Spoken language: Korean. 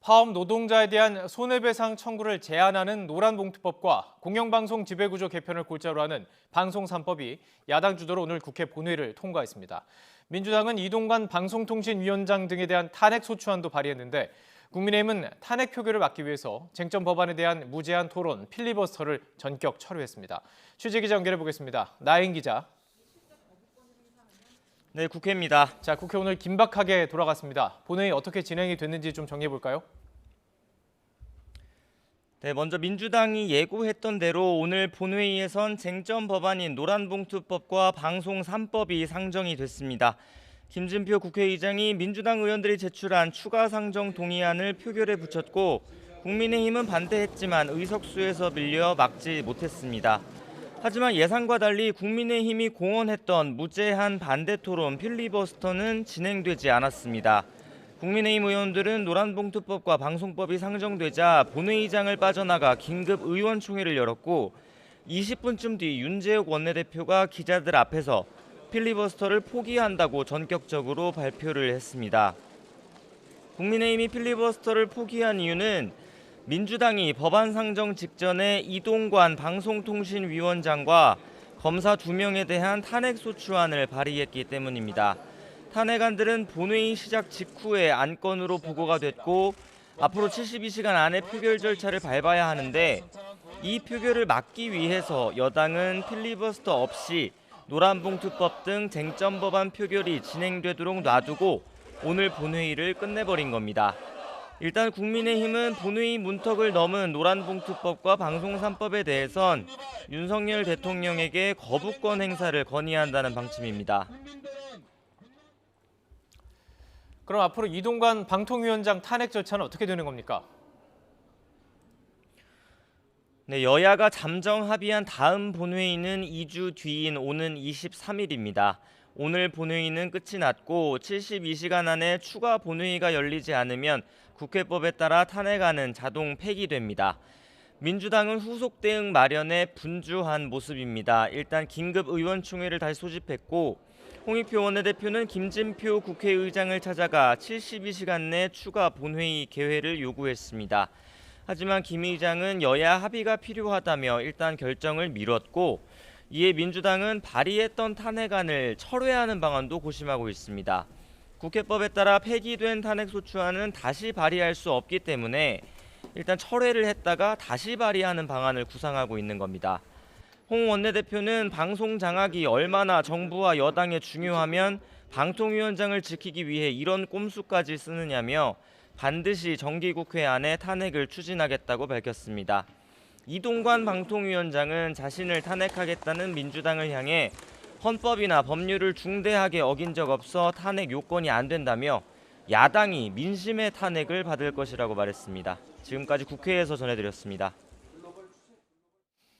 파업 노동자에 대한 손해배상 청구를 제한하는 노란봉투법과 공영방송 지배구조 개편을 골자로 하는 방송 3법이 야당 주도로 오늘 국회 본회의를 통과했습니다. 민주당은 이동관 방송통신위원장 등에 대한 탄핵 소추안도 발의했는데 국민의힘은 탄핵 표결을 막기 위해서 쟁점 법안에 대한 무제한 토론, 필리버스터를 전격 철회했습니다. 취재기자 연결해 보겠습니다. 나인 기자. 네, 국회입니다. 자, 국회 오늘 긴박하게 돌아갔습니다. 본회의 어떻게 진행이 됐는지 좀 정리해 볼까요? 네, 먼저 민주당이 예고했던 대로 오늘 본회의에선 쟁점 법안인 노란봉투법과 방송 3법이 상정이 됐습니다. 김진표 국회의장이 민주당 의원들이 제출한 추가 상정 동의안을 표결에 붙였고 국민의힘은 반대했지만 의석수에서 밀려 막지 못했습니다. 하지만 예상과 달리 국민의힘이 공언했던 무제한 반대 토론 필리버스터는 진행되지 않았습니다. 국민의힘 의원들은 노란봉투법과 방송법이 상정되자 본회의장을 빠져나가 긴급 의원총회를 열었고 20분쯤 뒤 윤재욱 원내대표가 기자들 앞에서 필리버스터를 포기한다고 전격적으로 발표를 했습니다. 국민의힘이 필리버스터를 포기한 이유는 민주당이 법안 상정 직전에 이동관 방송통신위원장과 검사 2명에 대한 탄핵소추안을 발의했기 때문입니다. 탄핵안들은 본회의 시작 직후에 안건으로 보고가 됐고 앞으로 72시간 안에 표결 절차를 밟아야 하는데 이 표결을 막기 위해서 여당은 필리버스터 없이 노란봉투법 등 쟁점 법안 표결이 진행되도록 놔두고 오늘 본회의를 끝내버린 겁니다. 일단 국민의힘은 본회의 문턱을 넘은 노란봉투법과 방송 3법에 대해선 윤석열 대통령에게 거부권 행사를 건의한다는 방침입니다. 그럼 앞으로 이동관 방통위원장 탄핵 절차는 어떻게 되는 겁니까? 네, 여야가 잠정 합의한 다음 본회의는 2주 뒤인 오는 23일입니다. 오늘 본회의는 끝이 났고 72시간 안에 추가 본회의가 열리지 않으면 국회법에 따라 탄핵안은 자동 폐기됩니다. 민주당은 후속 대응 마련에 분주한 모습입니다. 일단 긴급 의원총회를 다시 소집했고 홍익표 원내대표는 김진표 국회의장을 찾아가 72시간 내 추가 본회의 개회를 요구했습니다. 하지만 김 의장은 여야 합의가 필요하다며 일단 결정을 미뤘고 이에 민주당은 발의했던 탄핵안을 철회하는 방안도 고심하고 있습니다. 국회법에 따라 폐기된 탄핵소추안은 다시 발의할 수 없기 때문에 일단 철회를 했다가 다시 발의하는 방안을 구상하고 있는 겁니다. 홍 원내대표는 방송 장악이 얼마나 정부와 여당에 중요하면 방통위원장을 지키기 위해 이런 꼼수까지 쓰느냐며 반드시 정기국회 안에 탄핵을 추진하겠다고 밝혔습니다. 이동관 방통위원장은 자신을 탄핵하겠다는 민주당을 향해 헌법이나 법률을 중대하게 어긴 적 없어 탄핵 요건이 안 된다며 야당이 민심의 탄핵을 받을 것이라고 말했습니다. 지금까지 국회에서 전해드렸습니다.